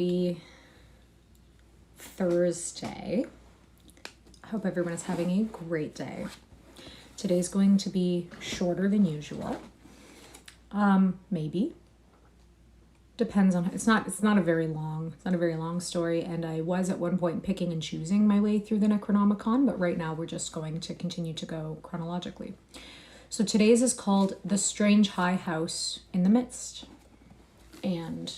happy Thursday. I hope everyone is having a great day. Today's going to be shorter than usual. Maybe. Depends on, it's not a very long story, and I was at one point picking and choosing my way through the Necronomicon, but right now we're just going to continue to go chronologically. So today's is called The Strange High House in the Midst. And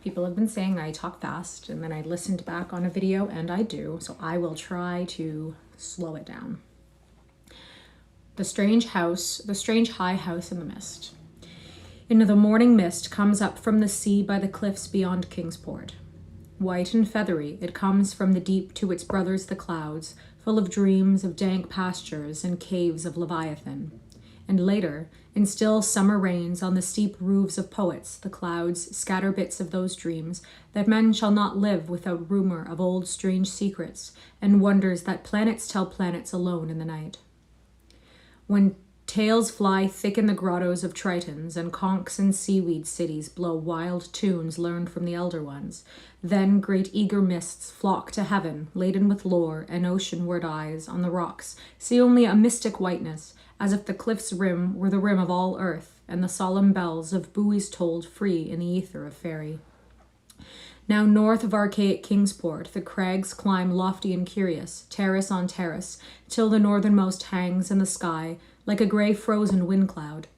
people have been saying I talk fast, and then I listened back on a video, and I do, so I will try to slow it down. The Strange High House in the Mist. Into the morning mist comes up from the sea by the cliffs beyond Kingsport. White and feathery, it comes from the deep to its brothers the clouds, full of dreams of dank pastures and caves of Leviathan. And later, in still summer rains on the steep roofs of poets, the clouds scatter bits of those dreams, that men shall not live without rumor of old strange secrets, and wonders that planets tell planets alone in the night. When tales fly thick in the grottos of Tritons, and conchs and seaweed cities blow wild tunes learned from the elder ones, then great eager mists flock to heaven, laden with lore, and oceanward eyes on the rocks see only a mystic whiteness, as if the cliff's rim were the rim of all earth, and the solemn bells of buoys tolled free in the ether of fairy. Now north of archaic Kingsport, the crags climb lofty and curious, terrace on terrace, till the northernmost hangs in the sky like a grey frozen wind cloud.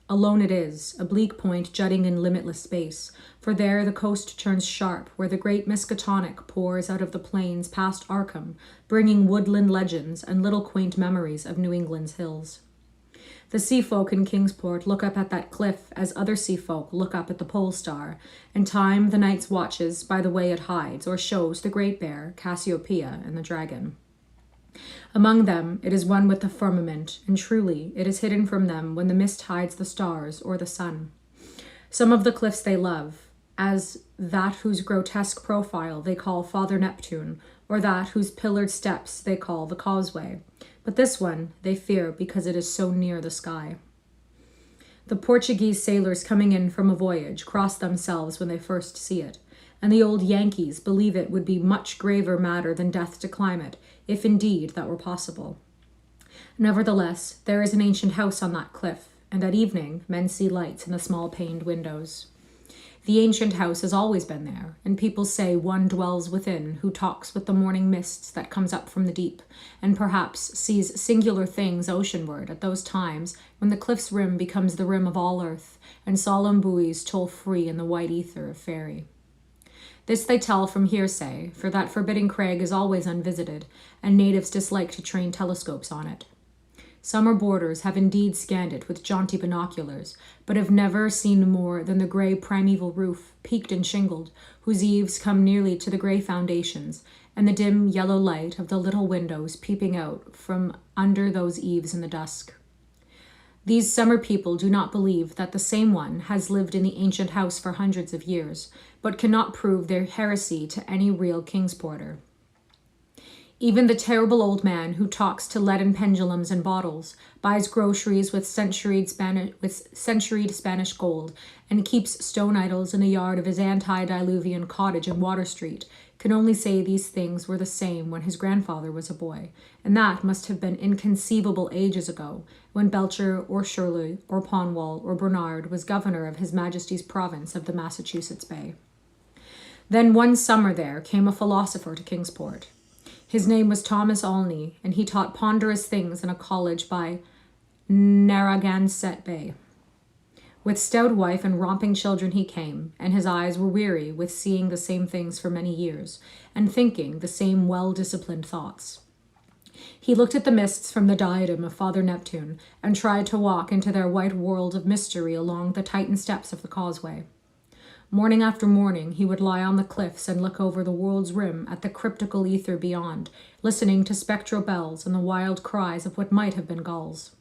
Alone it is, a bleak point jutting in limitless space, for there the coast turns sharp, where the great Miskatonic pours out of the plains past Arkham, bringing woodland legends and little quaint memories of New England's hills. The sea folk in Kingsport look up at that cliff as other sea folk look up at the pole star, and time the night's watches by the way it hides or shows the Great Bear, Cassiopeia, and the dragon. Among them it is one with the firmament, and truly it is hidden from them when the mist hides the stars or the sun. Some of the cliffs they love, as that whose grotesque profile they call Father Neptune, or that whose pillared steps they call the Causeway. But this one they fear because it is so near the sky. The Portuguese sailors coming in from a voyage cross themselves when they first see it, and the old Yankees believe it would be much graver matter than death to climb it, if indeed that were possible. Nevertheless, there is an ancient house on that cliff, and at evening men see lights in the small paned windows. The ancient house has always been there, and people say one dwells within who talks with the morning mists that comes up from the deep, and perhaps sees singular things oceanward at those times when the cliff's rim becomes the rim of all earth, and solemn buoys toll free in the white ether of fairy. This they tell from hearsay, for that forbidding crag is always unvisited, and natives dislike to train telescopes on it. Summer boarders have indeed scanned it with jaunty binoculars, but have never seen more than the grey primeval roof, peaked and shingled, whose eaves come nearly to the grey foundations, and the dim yellow light of the little windows peeping out from under those eaves in the dusk. These summer people do not believe that the same one has lived in the ancient house for hundreds of years, but cannot prove their heresy to any real Kingsporter. Even the terrible old man who talks to leaden pendulums and bottles, buys groceries with centuried Spanish gold, and keeps stone idols in the yard of his antediluvian cottage in Water Street, can only say these things were the same when his grandfather was a boy, and that must have been inconceivable ages ago, when Belcher or Shirley or Ponwall or Bernard was governor of His Majesty's province of the Massachusetts Bay. Then one summer there came a philosopher to Kingsport. His name was Thomas Olney, and he taught ponderous things in a college by Narragansett Bay. With stout wife and romping children he came, and his eyes were weary with seeing the same things for many years, and thinking the same well-disciplined thoughts. He looked at the mists from the diadem of Father Neptune, and tried to walk into their white world of mystery along the Titan steps of the causeway. Morning after morning, he would lie on the cliffs and look over the world's rim at the cryptical ether beyond, listening to spectral bells and the wild cries of what might have been gulls.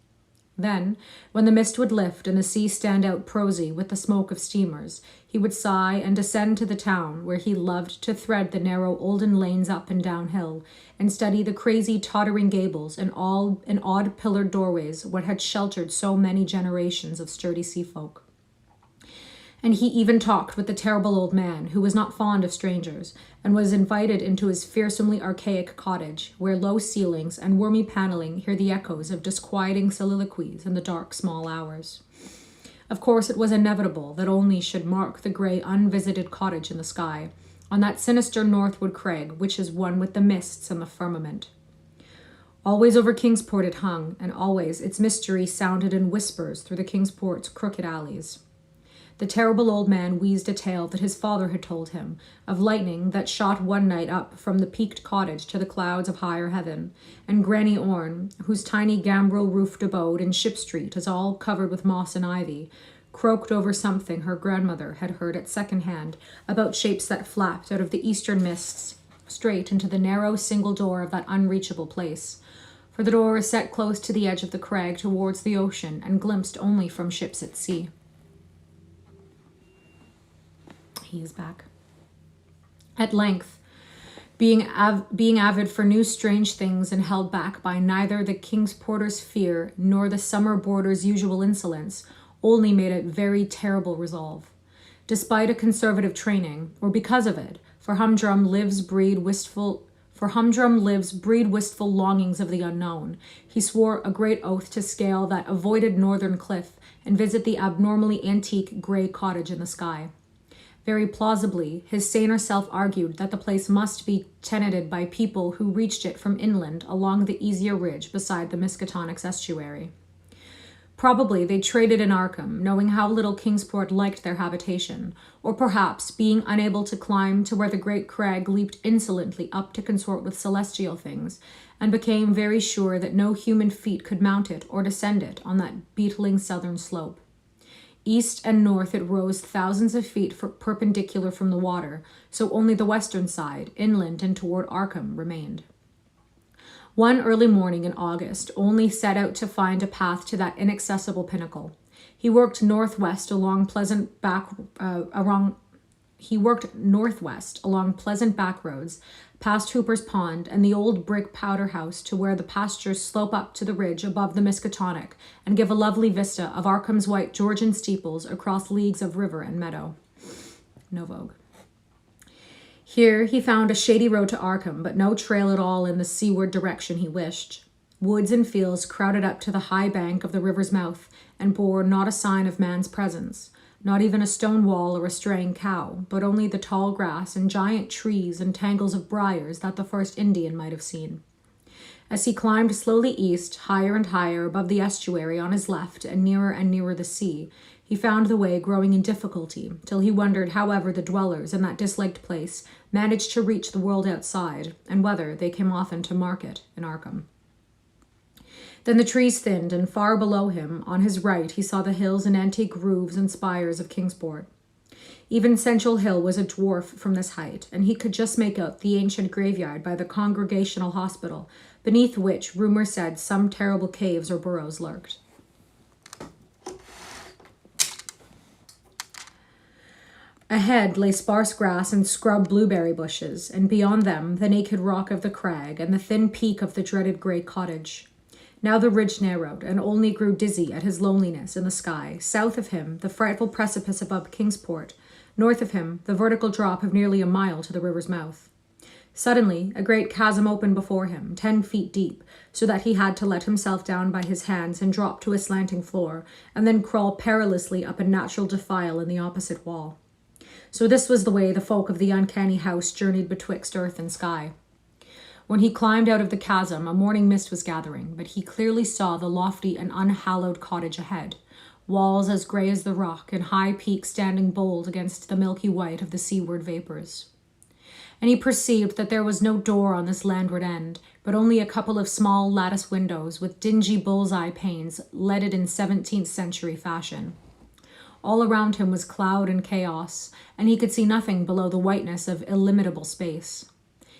Then, when the mist would lift and the sea stand out prosy with the smoke of steamers, he would sigh and descend to the town, where he loved to thread the narrow olden lanes up and down hill, and study the crazy tottering gables and odd pillared doorways what had sheltered so many generations of sturdy sea folk. And he even talked with the terrible old man, who was not fond of strangers, and was invited into his fearsomely archaic cottage, where low ceilings and wormy paneling hear the echoes of disquieting soliloquies in the dark small hours. Of course, it was inevitable that only should mark the grey, unvisited cottage in the sky, on that sinister northward crag which is one with the mists and the firmament. Always over Kingsport it hung, and always its mystery sounded in whispers through the Kingsport's crooked alleys. The terrible old man wheezed a tale that his father had told him, of lightning that shot one night up from the peaked cottage to the clouds of higher heaven, and Granny Orne, whose tiny gambrel-roofed abode in Ship Street is all covered with moss and ivy, croaked over something her grandmother had heard at second hand about shapes that flapped out of the eastern mists straight into the narrow single door of that unreachable place, for the door is set close to the edge of the crag towards the ocean and glimpsed only from ships at sea. He is back. At length, being avid for new strange things and held back by neither the Kingsporter's fear nor the summer boarder's usual insolence, only made a very terrible resolve. Despite a conservative training, or because of it, for humdrum lives breed wistful longings of the unknown, he swore a great oath to scale that avoided northern cliff and visit the abnormally antique grey cottage in the sky. Very plausibly, his saner self argued that the place must be tenanted by people who reached it from inland along the easier ridge beside the Miskatonics estuary. Probably they traded in Arkham, knowing how little Kingsport liked their habitation, or perhaps being unable to climb to where the great crag leaped insolently up to consort with celestial things, and became very sure that no human feet could mount it or descend it on that beetling southern slope. East and north it rose thousands of feet perpendicular from the water, so only the western side, inland and toward Arkham, remained. One early morning in August, only set out to find a path to that inaccessible pinnacle. He worked northwest along pleasant back roads, past Hooper's Pond and the old brick powder house to where the pastures slope up to the ridge above the Miskatonic and give a lovely vista of Arkham's white Georgian steeples across leagues of river and meadow. No vogue. Here he found a shady road to Arkham, but no trail at all in the seaward direction he wished. Woods and fields crowded up to the high bank of the river's mouth and bore not a sign of man's presence. Not even a stone wall or a straying cow, but only the tall grass and giant trees and tangles of briars that the first Indian might have seen. As he climbed slowly east, higher and higher above the estuary on his left and nearer the sea, he found the way growing in difficulty, till he wondered however the dwellers in that disliked place managed to reach the world outside, and whether they came often to market in Arkham. Then the trees thinned, and far below him, on his right, he saw the hills and antique roofs and spires of Kingsport. Even Central Hill was a dwarf from this height, and he could just make out the ancient graveyard by the Congregational Hospital, beneath which, rumor said, some terrible caves or burrows lurked. Ahead lay sparse grass and scrub blueberry bushes, and beyond them the naked rock of the crag and the thin peak of the dreaded grey cottage. Now the ridge narrowed, and only grew dizzy at his loneliness in the sky. South of him, the frightful precipice above Kingsport. North of him, the vertical drop of nearly a mile to the river's mouth. Suddenly, a great chasm opened before him, 10 feet deep, so that he had to let himself down by his hands and drop to a slanting floor, and then crawl perilously up a natural defile in the opposite wall. So this was the way the folk of the uncanny house journeyed betwixt earth and sky. When he climbed out of the chasm, a morning mist was gathering, but he clearly saw the lofty and unhallowed cottage ahead, walls as grey as the rock, and high peaks standing bold against the milky white of the seaward vapours. And he perceived that there was no door on this landward end, but only a couple of small lattice windows with dingy bull's-eye panes leaded in 17th century fashion. All around him was cloud and chaos, and he could see nothing below the whiteness of illimitable space.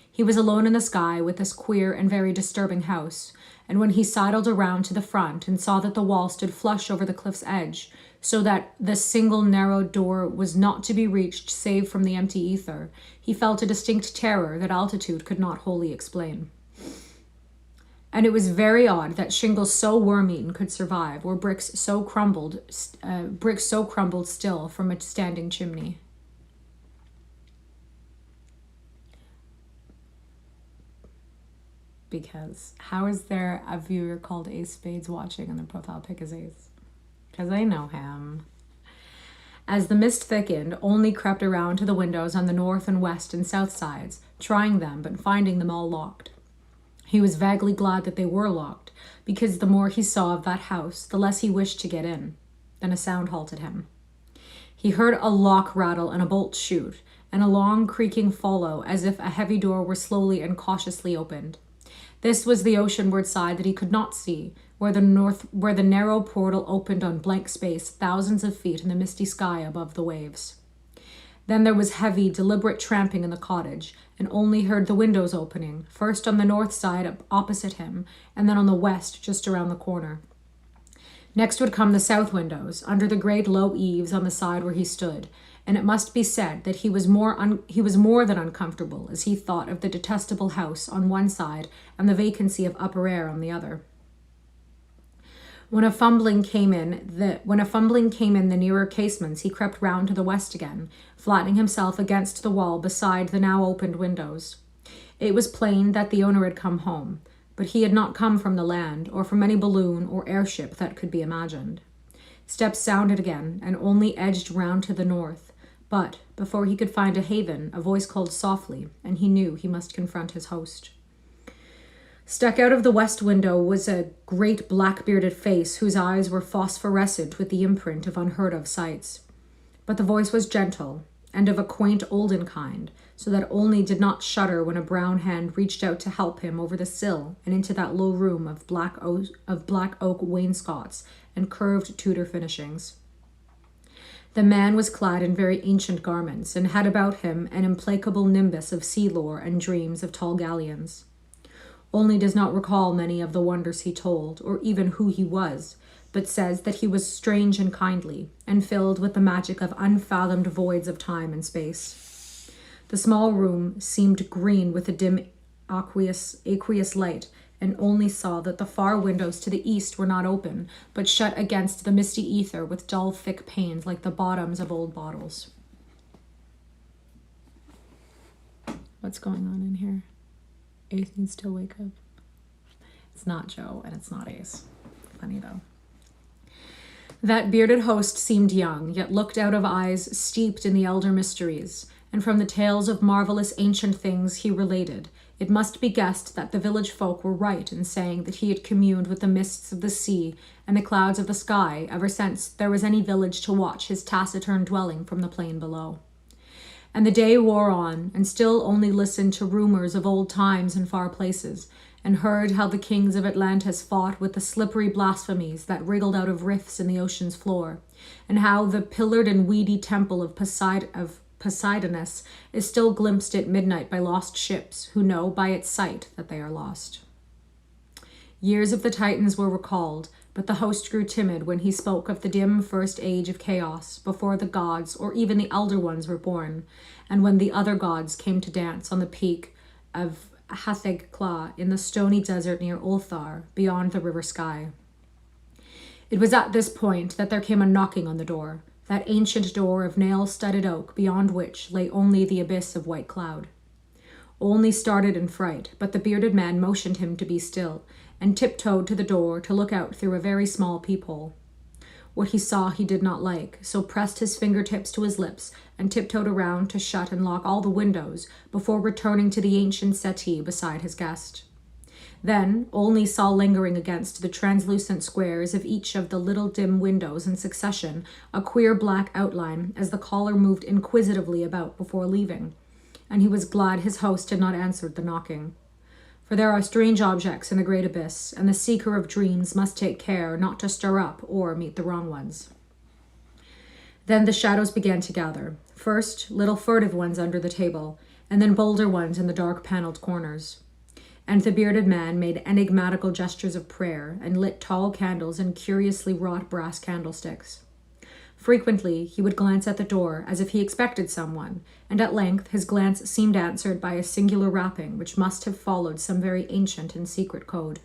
He was alone in the sky with this queer and very disturbing house, and when he sidled around to the front and saw that the wall stood flush over the cliff's edge, so that the single narrow door was not to be reached save from the empty ether, he felt a distinct terror that altitude could not wholly explain. And it was very odd that shingles so worm-eaten could survive, or bricks so crumbled still from a standing chimney. Because how is there a viewer called Ace Spades watching and their profile pic is Ace? Because I know him. As the mist thickened, Olney crept around to the windows on the north and west and south sides, trying them but finding them all locked. He was vaguely glad that they were locked, because the more he saw of that house, the less he wished to get in. Then a sound halted him. He heard a lock rattle and a bolt shoot, and a long creaking follow, as if a heavy door were slowly and cautiously opened. This was the oceanward side that he could not see, where the narrow portal opened on blank space thousands of feet in the misty sky above the waves. Then there was heavy, deliberate tramping in the cottage, and Olney heard the windows opening, first on the north side opposite him, and then on the west just around the corner. Next would come the south windows, under the great low eaves on the side where he stood, and it must be said that he was more than uncomfortable as he thought of the detestable house on one side and the vacancy of upper air on the other. When a fumbling came in the nearer casements, he crept round to the west again, flattening himself against the wall beside the now opened windows. It was plain that the owner had come home, but he had not come from the land, or from any balloon or airship that could be imagined. Steps sounded again, and Olney edged round to the north, but before he could find a haven, a voice called softly, and he knew he must confront his host. Stuck out of the west window was a great black-bearded face whose eyes were phosphorescent with the imprint of unheard-of sights. But the voice was gentle, and of a quaint olden kind, so that Olney did not shudder when a brown hand reached out to help him over the sill and into that low room of black oak wainscots and curved Tudor finishings. The man was clad in very ancient garments, and had about him an implacable nimbus of sea lore and dreams of tall galleons. Olney does not recall many of the wonders he told, or even who he was, but says that he was strange and kindly, and filled with the magic of unfathomed voids of time and space. The small room seemed green with a dim aqueous light, and Olney saw that the far windows to the east were not open, but shut against the misty ether with dull, thick panes like the bottoms of old bottles. What's going on in here? Ace needs to wake up. It's not Joe, and it's not Ace. Funny, though. That bearded host seemed young, yet looked out of eyes steeped in the elder mysteries, and from the tales of marvelous ancient things he related, it must be guessed that the village folk were right in saying that he had communed with the mists of the sea and the clouds of the sky ever since there was any village to watch his taciturn dwelling from the plain below. And the day wore on, and still only listened to rumors of old times and far places, and heard how the kings of Atlantis fought with the slippery blasphemies that wriggled out of rifts in the ocean's floor, and how the pillared and weedy temple of Poseidonus is still glimpsed at midnight by lost ships who know by its sight that they are lost. Years of the Titans were recalled, but the host grew timid when he spoke of the dim first age of chaos, before the gods or even the elder ones were born, and when the other gods came to dance on the peak of Hatheg-Kla in the stony desert near Ulthar, beyond the river sky. It was at this point that there came a knocking on the door, that ancient door of nail-studded oak beyond which lay only the abyss of white cloud. Olney started in fright, but the bearded man motioned him to be still, and tiptoed to the door to look out through a very small peephole. What he saw he did not like, so pressed his fingertips to his lips and tiptoed around to shut and lock all the windows before returning to the ancient settee beside his guest. Then Olney saw lingering against the translucent squares of each of the little dim windows in succession a queer black outline as the caller moved inquisitively about before leaving, and he was glad his host had not answered the knocking. For there are strange objects in the great abyss, and the seeker of dreams must take care not to stir up or meet the wrong ones. Then the shadows began to gather, first little furtive ones under the table, and then bolder ones in the dark paneled corners. And the bearded man made enigmatical gestures of prayer and lit tall candles in curiously wrought brass candlesticks. Frequently, he would glance at the door as if he expected someone, and at length his glance seemed answered by a singular rapping which must have followed some very ancient and secret code.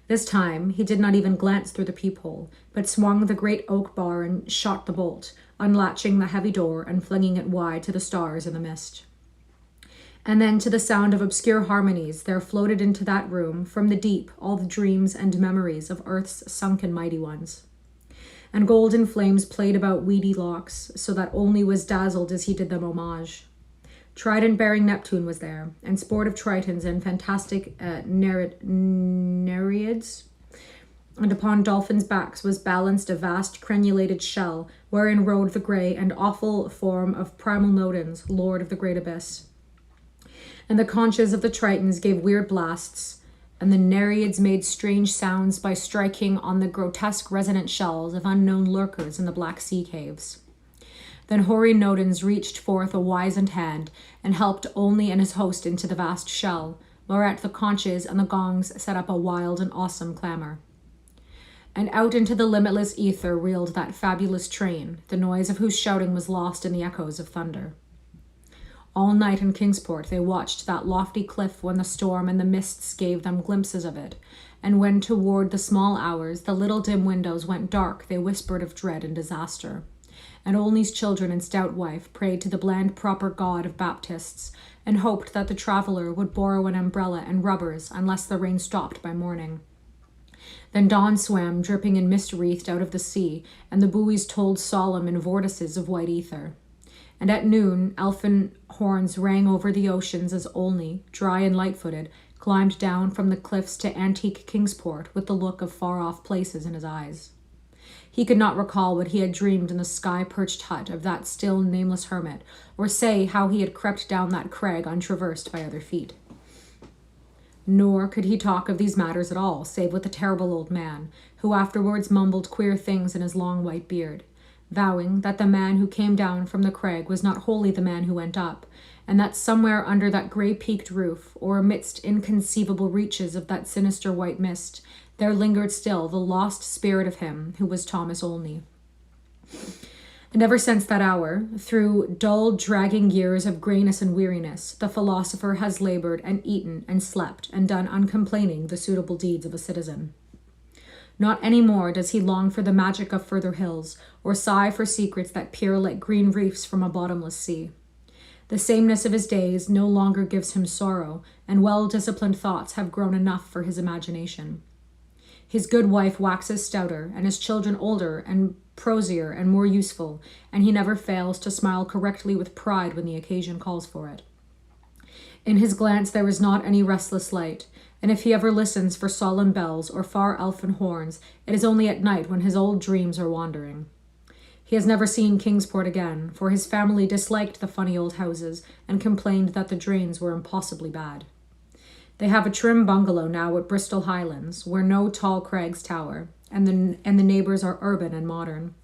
This time he did not even glance through the peephole, but swung the great oak bar and shot the bolt, unlatching the heavy door and flinging it wide to the stars in the mist. And then, to the sound of obscure harmonies, there floated into that room, from the deep, all the dreams and memories of Earth's sunken mighty ones. And golden flames played about weedy locks, so that only was dazzled as he did them homage. Trident-bearing Neptune was there, and sportive Tritons and fantastic Nereids. And upon dolphins' backs was balanced a vast crenulated shell, wherein rode the grey and awful form of primal Nodens, lord of the great abyss. And the conches of the Tritons gave weird blasts, and the Nereids made strange sounds by striking on the grotesque resonant shells of unknown lurkers in the black sea caves. Then hoary Nodens reached forth a wizened hand and helped Only and his host into the vast shell, whereat the conches and the gongs set up a wild and awesome clamor. And out into the limitless ether reeled that fabulous train, the noise of whose shouting was lost in the echoes of thunder. All night in Kingsport they watched that lofty cliff when the storm and the mists gave them glimpses of it, and when toward the small hours the little dim windows went dark they whispered of dread and disaster. And Olney's children and stout wife prayed to the bland proper God of Baptists, and hoped that the traveller would borrow an umbrella and rubbers unless the rain stopped by morning. Then dawn swam dripping and mist-wreathed out of the sea, and the buoys tolled solemn in vortices of white ether. And at noon, elfin horns rang over the oceans as Olney, dry and light-footed, climbed down from the cliffs to antique Kingsport with the look of far-off places in his eyes. He could not recall what he had dreamed in the sky-perched hut of that still nameless hermit, or say how he had crept down that crag untraversed by other feet. Nor could he talk of these matters at all, save with the terrible old man, who afterwards mumbled queer things in his long white beard, vowing that the man who came down from the crag was not wholly the man who went up, and that somewhere under that grey-peaked roof, or amidst inconceivable reaches of that sinister white mist, there lingered still the lost spirit of him who was Thomas Olney. And ever since that hour, through dull, dragging years of greyness and weariness, the philosopher has laboured and eaten and slept and done uncomplaining the suitable deeds of a citizen. Not any more does he long for the magic of further hills, or sigh for secrets that peer like green reefs from a bottomless sea. The sameness of his days no longer gives him sorrow, and well-disciplined thoughts have grown enough for his imagination. His good wife waxes stouter, and his children older and prosier and more useful, and he never fails to smile correctly with pride when the occasion calls for it. In his glance there is not any restless light, and if he ever listens for solemn bells or far elfin horns, it is only at night when his old dreams are wandering. He has never seen Kingsport again, for his family disliked the funny old houses and complained that the drains were impossibly bad. They have a trim bungalow now at Bristol Highlands, where no tall crags tower, and the neighbours are urban and modern.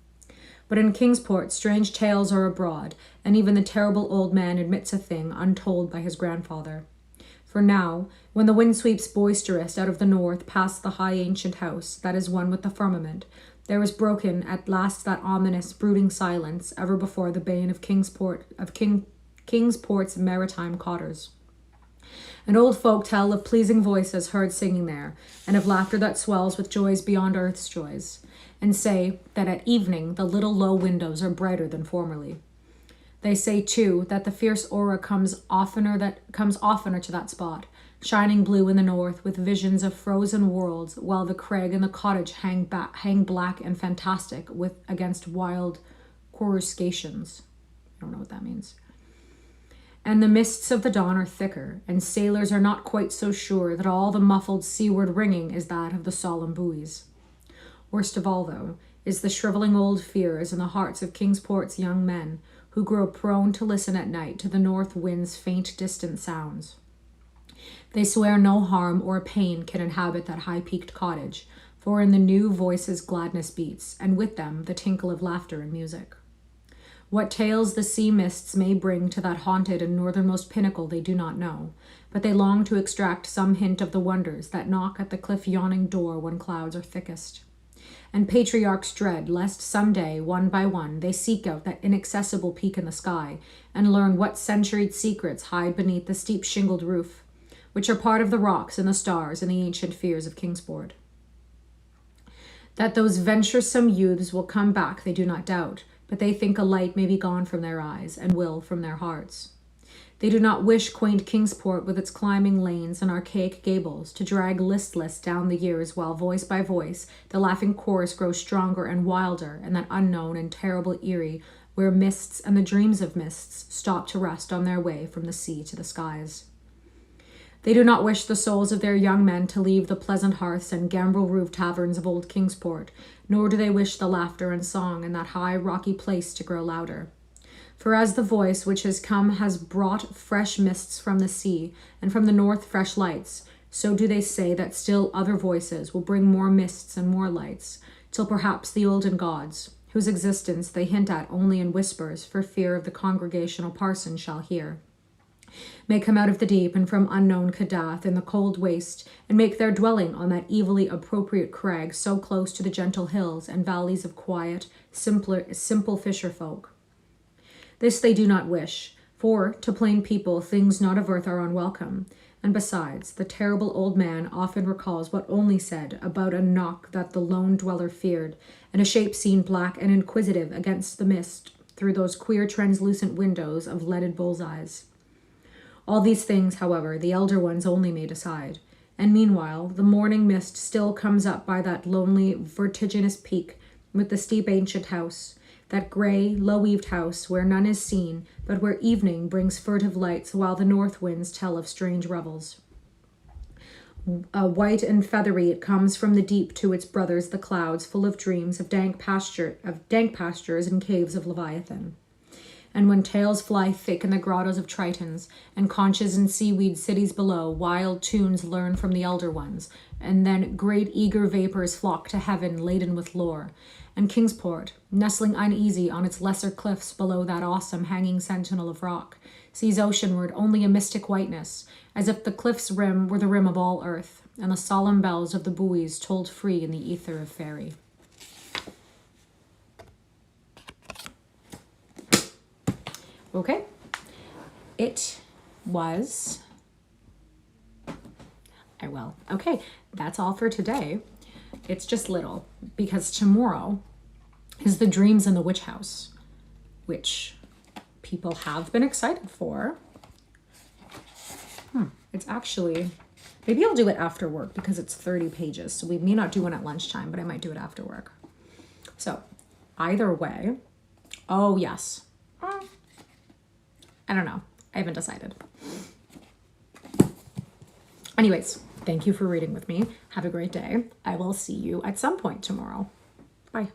But in Kingsport, strange tales are abroad, and even the terrible old man admits a thing untold by his grandfather. For now, when the wind sweeps boisterous out of the north past the high ancient house that is one with the firmament, there is broken at last that ominous, brooding silence ever before the bane of Kingsport's maritime cotters. And old folk tell of pleasing voices heard singing there, and of laughter that swells with joys beyond earth's joys, and say that at evening the little low windows are brighter than formerly. They say, too, that the fierce aura comes oftener to that spot, shining blue in the north with visions of frozen worlds, while the crag and the cottage hang black and fantastic against wild coruscations. I don't know what that means. And the mists of the dawn are thicker, and sailors are not quite so sure that all the muffled seaward ringing is that of the solemn buoys. Worst of all, though, is the shriveling old fears in the hearts of Kingsport's young men, who grow prone to listen at night to the north wind's faint distant sounds. They swear no harm or pain can inhabit that high-peaked cottage, for in the new voices gladness beats, and with them the tinkle of laughter and music. What tales the sea mists may bring to that haunted and northernmost pinnacle they do not know, but they long to extract some hint of the wonders that knock at the cliff-yawning door when clouds are thickest. And patriarchs dread lest some day, one by one, they seek out that inaccessible peak in the sky and learn what centuried secrets hide beneath the steep shingled roof, which are part of the rocks and the stars and the ancient fears of Kingsport. That those venturesome youths will come back, they do not doubt, but they think a light may be gone from their eyes, and will from their hearts. They do not wish quaint Kingsport with its climbing lanes and archaic gables to drag listless down the years while voice by voice the laughing chorus grows stronger and wilder in that unknown and terrible Erie where mists and the dreams of mists stop to rest on their way from the sea to the skies. They do not wish the souls of their young men to leave the pleasant hearths and gambrel-roofed taverns of old Kingsport, nor do they wish the laughter and song in that high, rocky place to grow louder. For as the voice which has come has brought fresh mists from the sea, and from the north fresh lights, so do they say that still other voices will bring more mists and more lights, till perhaps the olden gods, whose existence they hint at only in whispers for fear of the congregational parson shall hear, may come out of the deep and from unknown Cadath in the cold waste, and make their dwelling on that evilly appropriate crag so close to the gentle hills and valleys of quiet, simple fisher folk. This they do not wish, for to plain people things not of earth are unwelcome, and besides, the terrible old man often recalls what only said about a knock that the lone dweller feared, and a shape seen black and inquisitive against the mist through those queer translucent windows of leaded bull's-eyes. All these things, however, the elder ones only may decide, and meanwhile the morning mist still comes up by that lonely, vertiginous peak with the steep ancient house, that grey, low-eaved house where none is seen, but where evening brings furtive lights while the north winds tell of strange revels. White and feathery it comes from the deep to its brothers the clouds, full of dreams of dank pastures and caves of Leviathan. And when tales fly thick in the grottos of Tritons, and conches and seaweed cities below, wild tunes learn from the elder ones, and then great eager vapors flock to heaven laden with lore. And Kingsport, nestling uneasy on its lesser cliffs below that awesome hanging sentinel of rock, sees oceanward only a mystic whiteness, as if the cliff's rim were the rim of all earth, and the solemn bells of the buoys tolled free in the ether of fairy. Okay, it was, okay, that's all for today. It's just little, because tomorrow is the Dreams in the Witch House, which people have been excited for. It's actually, maybe I'll do it after work because it's 30 pages, so we may not do one at lunchtime, but I might do it after work. So, either way, oh yes, I don't know. I haven't decided. Anyways, thank you for reading with me. Have a great day. I will see you at some point tomorrow. Bye.